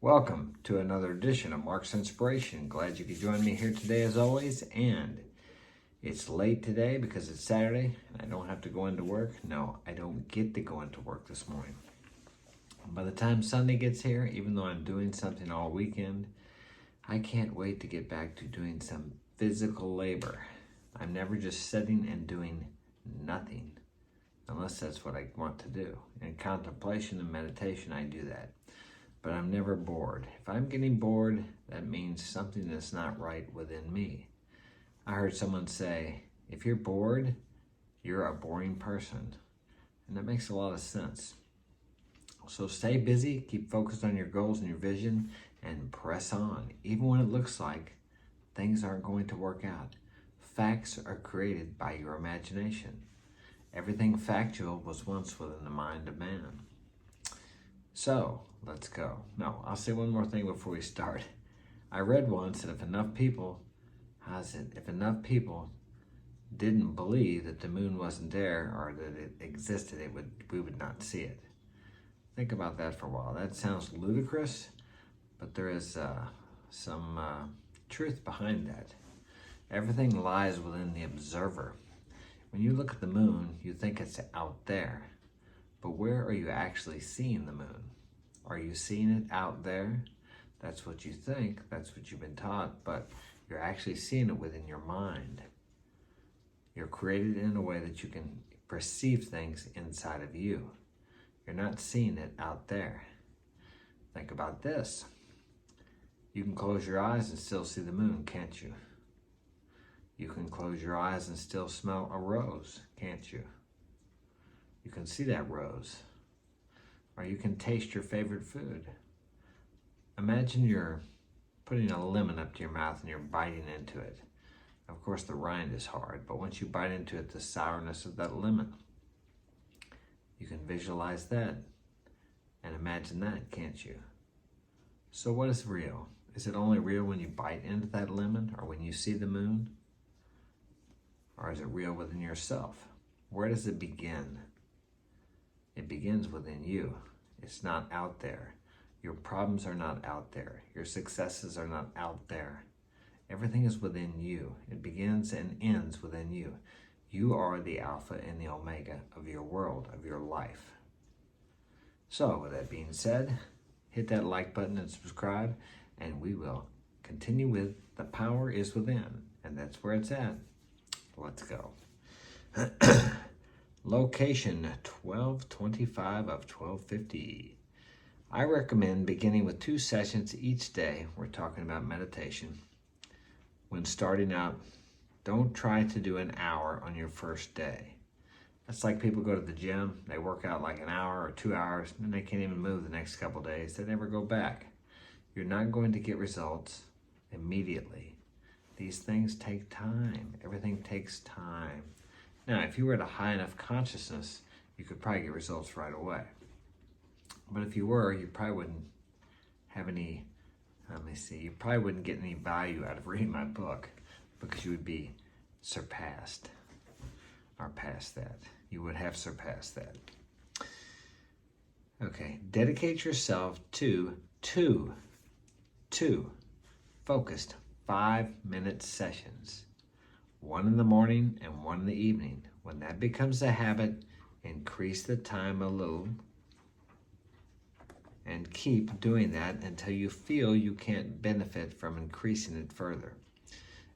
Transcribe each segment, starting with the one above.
Welcome to another edition of Mark's Inspiration. Glad you could join me here today as always. And it's late today because it's Saturday and I don't have to go into work. No, I don't get to go into work this morning. By the time Sunday gets here, even though I'm doing something all weekend, I can't wait to get back to doing some physical labor. I'm never just sitting and doing nothing, unless that's what I want to do. In contemplation and meditation, I do that. But I'm never bored. If I'm getting bored, that means something is not right within me. I heard someone say, if you're bored, you're a boring person. And that makes a lot of sense. So stay busy, keep focused on your goals and your vision, and press on, even when it looks like things aren't going to work out. Facts are created by your imagination. Everything factual was once within the mind of man. So, let's go. No, I'll say one more thing before we start. I read once that if enough people didn't believe that the moon wasn't there or that it existed, we would not see it. Think about that for a while. That sounds ludicrous, but there is some truth behind that. Everything lies within the observer. When you look at the moon, you think it's out there. But where are you actually seeing the moon? Are you seeing it out there? That's what you think, that's what you've been taught, but you're actually seeing it within your mind. You're created in a way that you can perceive things inside of you. You're not seeing it out there. Think about this. You can close your eyes and still see the moon, can't you? You can close your eyes and still smell a rose, can't you? You can see that rose, or you can taste your favorite food. Imagine you're putting a lemon up to your mouth and you're biting into it. Of course, the rind is hard, but once you bite into it, the sourness of that lemon, you can visualize that and imagine that, can't you? So what is real? Is it only real when you bite into that lemon or when you see the moon? Or is it real within yourself? Where does it begin? It begins within you. It's not out there. Your problems are not out there. Your successes are not out there. Everything is within you. It begins and ends within you. You are the Alpha and the Omega of your world, of your life. So, with that being said, hit that like button and subscribe, and we will continue with The Power is Within, and that's where it's at. Let's go. Location 1225 of 1250. I recommend beginning with 2 sessions each day. We're talking about meditation. When starting out, don't try to do an hour on your first day. That's like people go to the gym, they work out like an hour or 2 hours, and then they can't even move the next couple days. They never go back. You're not going to get results immediately. These things take time. Everything takes time. Now, if you were at a high enough consciousness, you could probably get results right away. But if you were, you probably wouldn't have any, you probably wouldn't get any value out of reading my book because you would be surpassed or past that. You would have surpassed that. Okay, dedicate yourself to two focused 5-minute sessions. 1 in the morning and 1 in the evening. When that becomes a habit, increase the time a little and keep doing that until you feel you can't benefit from increasing it further.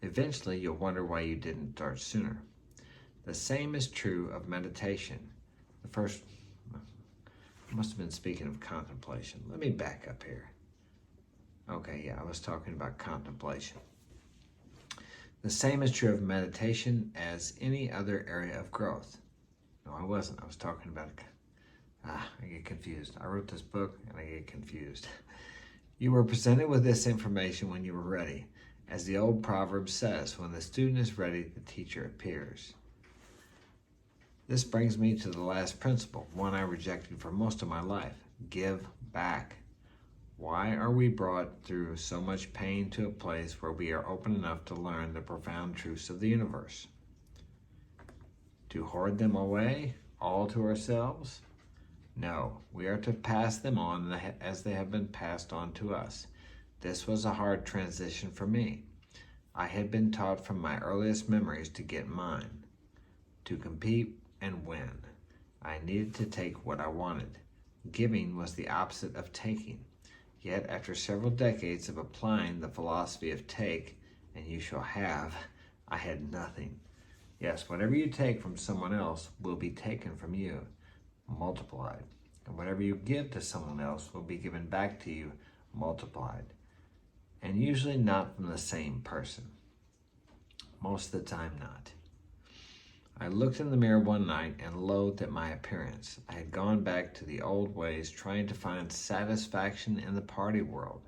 Eventually, you'll wonder why you didn't start sooner. The same is true of meditation. I must have been speaking of contemplation. Let me back up here. Okay, yeah, I was talking about contemplation. The same is true of meditation as any other area of growth. No, I wasn't. I was talking about, I get confused. I wrote this book and I get confused. You were presented with this information when you were ready. As the old proverb says, when the student is ready, the teacher appears. This brings me to the last principle, one I rejected for most of my life. Give back. Why are we brought through so much pain to a place where we are open enough to learn the profound truths of the universe? To hoard them away, all to ourselves? No, we are to pass them on as they have been passed on to us. This was a hard transition for me. I had been taught from my earliest memories to get mine, to compete and win. I needed to take what I wanted. Giving was the opposite of taking. Yet, after several decades of applying the philosophy of take and you shall have, I had nothing. Yes, whatever you take from someone else will be taken from you, multiplied. And whatever you give to someone else will be given back to you, multiplied. And usually not from the same person. Most of the time not. I looked in the mirror one night and loathed at my appearance. I had gone back to the old ways, trying to find satisfaction in the party world.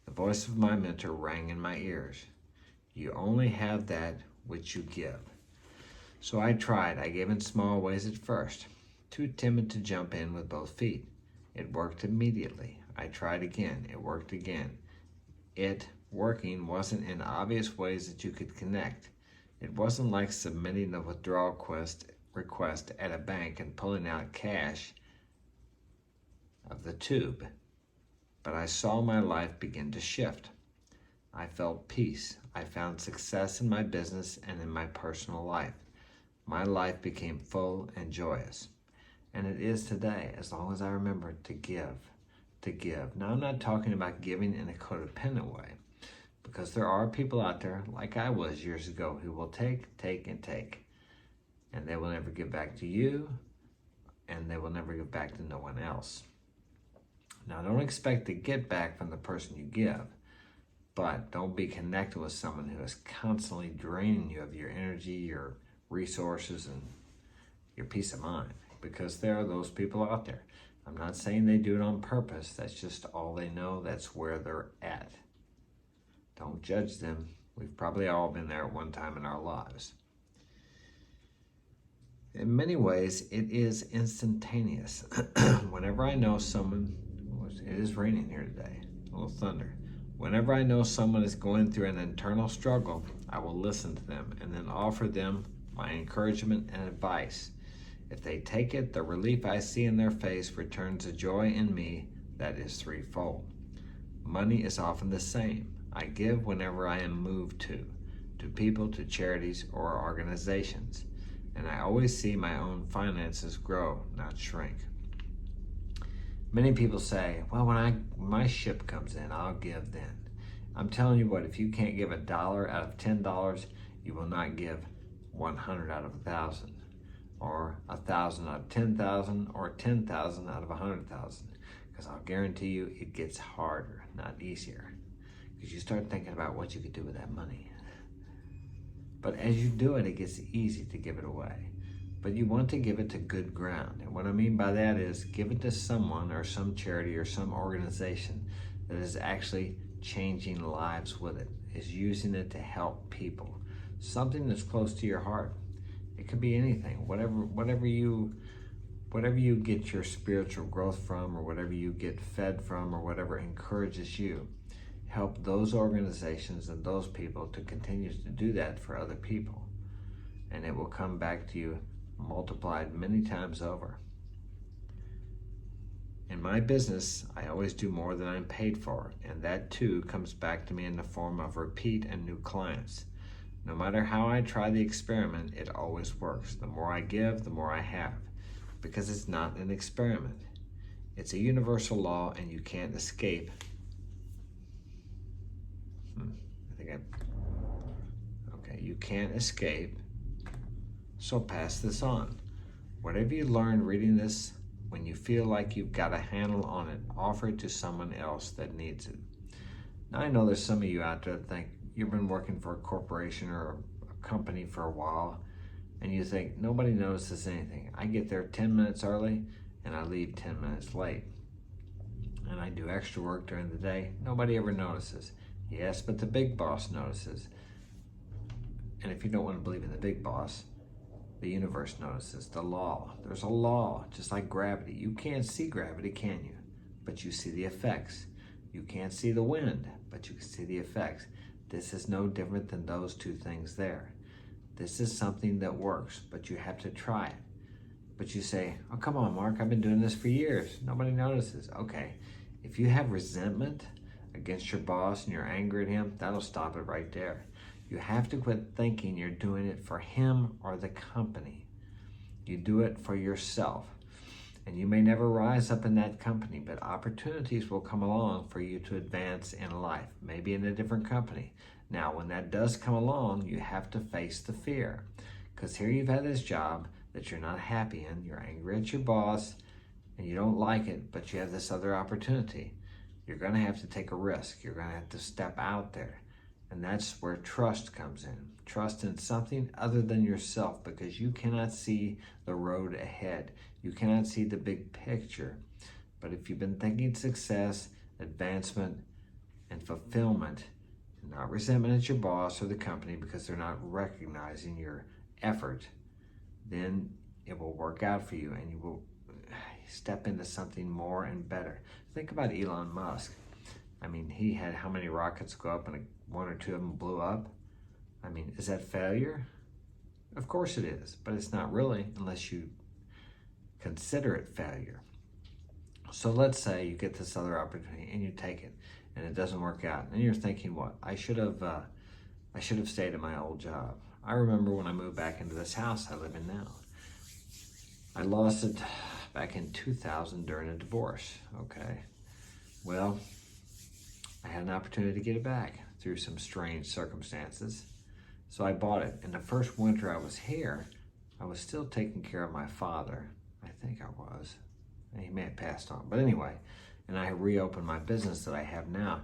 The voice of my mentor rang in my ears. You only have that which you give. So I tried. I gave in small ways at first, too timid to jump in with both feet. It worked immediately. I tried again. It worked again. It working wasn't in obvious ways that you could connect. It wasn't like submitting a withdrawal request at a bank and pulling out cash of the tube. But I saw my life begin to shift. I felt peace. I found success in my business and in my personal life. My life became full and joyous. And it is today, as long as I remember to give. To give. Now, I'm not talking about giving in a codependent way, because there are people out there, like I was years ago, who will take, and take. And they will never give back to you, and they will never give back to no one else. Now, don't expect to get back from the person you give, but don't be connected with someone who is constantly draining you of your energy, your resources, and your peace of mind, because there are those people out there. I'm not saying they do it on purpose. That's just all they know. That's where they're at. Don't judge them. We've probably all been there at one time in our lives. In many ways, it is instantaneous. Whenever I know someone, it is raining here today, a little thunder. Whenever I know someone is going through an internal struggle, I will listen to them and then offer them my encouragement and advice. If they take it, the relief I see in their face returns a joy in me that is threefold. Money is often the same. I give whenever I am moved to people, to charities, or organizations. And I always see my own finances grow, not shrink. Many people say, well, when my ship comes in, I'll give then. I'm telling you what, if you can't give $1 out of $10, you will not give 100 out of 1,000. Or 1,000 out of 10,000, or 10,000 out of 100,000. Because I'll guarantee you it gets harder, not easier. Because you start thinking about what you could do with that money. But as you do it, it gets easy to give it away. But you want to give it to good ground. And what I mean by that is give it to someone or some charity or some organization that is actually changing lives with it, is using it to help people. Something that's close to your heart. It could be anything, whatever you get your spiritual growth from, or whatever you get fed from, or whatever encourages you. Help those organizations and those people to continue to do that for other people. And it will come back to you multiplied many times over. In my business, I always do more than I'm paid for, and that too comes back to me in the form of repeat and new clients. No matter how I try the experiment, it always works. The more I give, the more I have, because it's not an experiment. It's a universal law, and you can't escape. You can't escape, so pass this on. Whatever you learn reading this, when you feel like you've got a handle on it, offer it to someone else that needs it. Now, I know there's some of you out there that think you've been working for a corporation or a company for a while, and you think nobody notices anything. I get there 10 minutes early, and I leave 10 minutes late. And I do extra work during the day. Nobody ever notices. Yes, but the big boss notices. And if you don't want to believe in the big boss, the universe notices. The law. There's a law, just like gravity. You can't see gravity, can you? But you see the effects. You can't see the wind, but you can see the effects. This is no different than those two things there. This is something that works, but you have to try it. But you say, oh, come on, Mark, I've been doing this for years. Nobody notices. Okay, if you have resentment against your boss and you're angry at him, that'll stop it right there. You have to quit thinking you're doing it for him or the company. You do it for yourself. And you may never rise up in that company, but opportunities will come along for you to advance in life, maybe in a different company. Now, when that does come along, you have to face the fear. Because here you've had this job that you're not happy in, you're angry at your boss, and you don't like it, but you have this other opportunity. You're going to have to take a risk. You're going to have to step out there. And that's where trust comes in. Trust in something other than yourself, because you cannot see the road ahead. You cannot see the big picture. But if you've been thinking success, advancement, and fulfillment, and not resentment at your boss or the company because they're not recognizing your effort, then it will work out for you and you will step into something more and better. Think about Elon Musk. I mean, he had how many rockets go up and one or two of them blew up? I mean, is that failure? Of course it is, but it's not really unless you consider it failure. So let's say you get this other opportunity and you take it and it doesn't work out. And you're thinking, what? I should have stayed at my old job. I remember when I moved back into this house I live in now. I lost it back in 2000 during a divorce, okay? Well, I had an opportunity to get it back through some strange circumstances. So I bought it. In the first winter I was here, I was still taking care of my father. I think I was. He may have passed on. But anyway, and I reopened my business that I have now.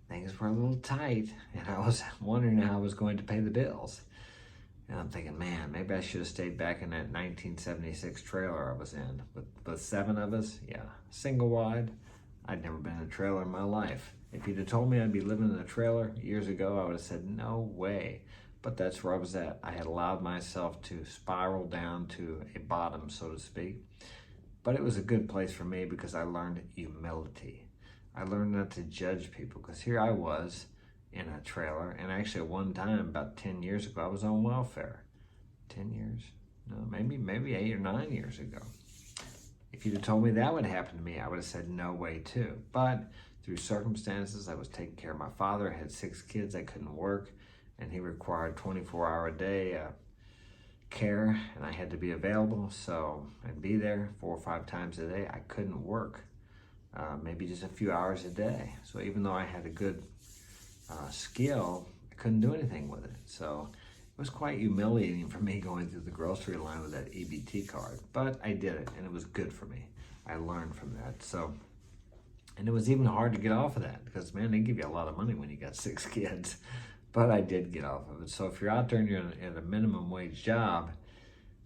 Things were a little tight, and I was wondering how I was going to pay the bills. And I'm thinking, man, maybe I should have stayed back in that 1976 trailer I was in. With 7 of us, yeah, single wide. I'd never been in a trailer in my life. If you'd have told me I'd be living in a trailer years ago, I would have said, no way. But that's where I was at. I had allowed myself to spiral down to a bottom, so to speak. But it was a good place for me because I learned humility. I learned not to judge people, because here I was in a trailer, and actually at one time, about 10 years ago, I was on welfare. 10 years? No, maybe 8 or 9 years ago. If you'd have told me that would happen to me, I would have said no way too. But through circumstances, I was taking care of my father. I had 6 kids. I couldn't work, and he required 24-hour-a-day care, and I had to be available, so I'd be there 4 or 5 times a day. I couldn't work, maybe just a few hours a day. So even though I had a good skill, I couldn't do anything with it. So it was quite humiliating for me going through the grocery line with that EBT card, but I did it, and it was good for me. I learned from that. So, and it was even hard to get off of that because, man, they give you a lot of money when you got 6 kids. But I did get off of it. So if you're out there and you're in a minimum wage job,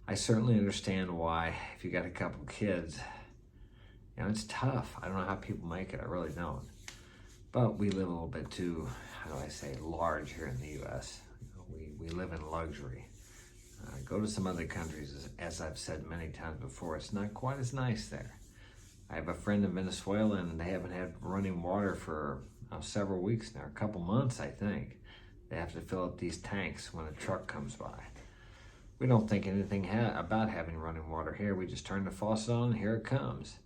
I certainly understand why, if you got a couple kids, you know, it's tough. I don't know how people make it. I really don't. But we live a little bit too, how do I say, large here in the U.S. We live in luxury. Go to some other countries, as I've said many times before, it's not quite as nice there. I have a friend in Venezuela, and they haven't had running water for several weeks now, a couple months, I think. They have to fill up these tanks when a truck comes by. We don't think anything about having running water here. We just turn the faucet on, and here it comes.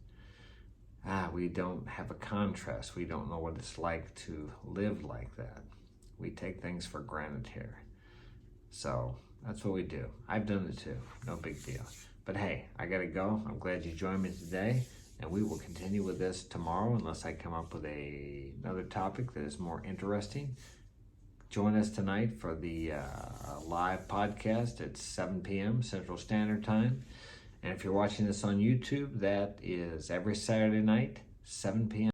We don't have a contrast. We don't know what it's like to live like that. We take things for granted here. So that's what we do. I've done it too. No big deal. But hey, I gotta go. I'm glad you joined me today, and we will continue with this tomorrow unless I come up with another topic that is more interesting. Join us tonight for the live podcast at 7 p.m. Central Standard Time. And if you're watching this on YouTube, that is every Saturday night, 7 p.m.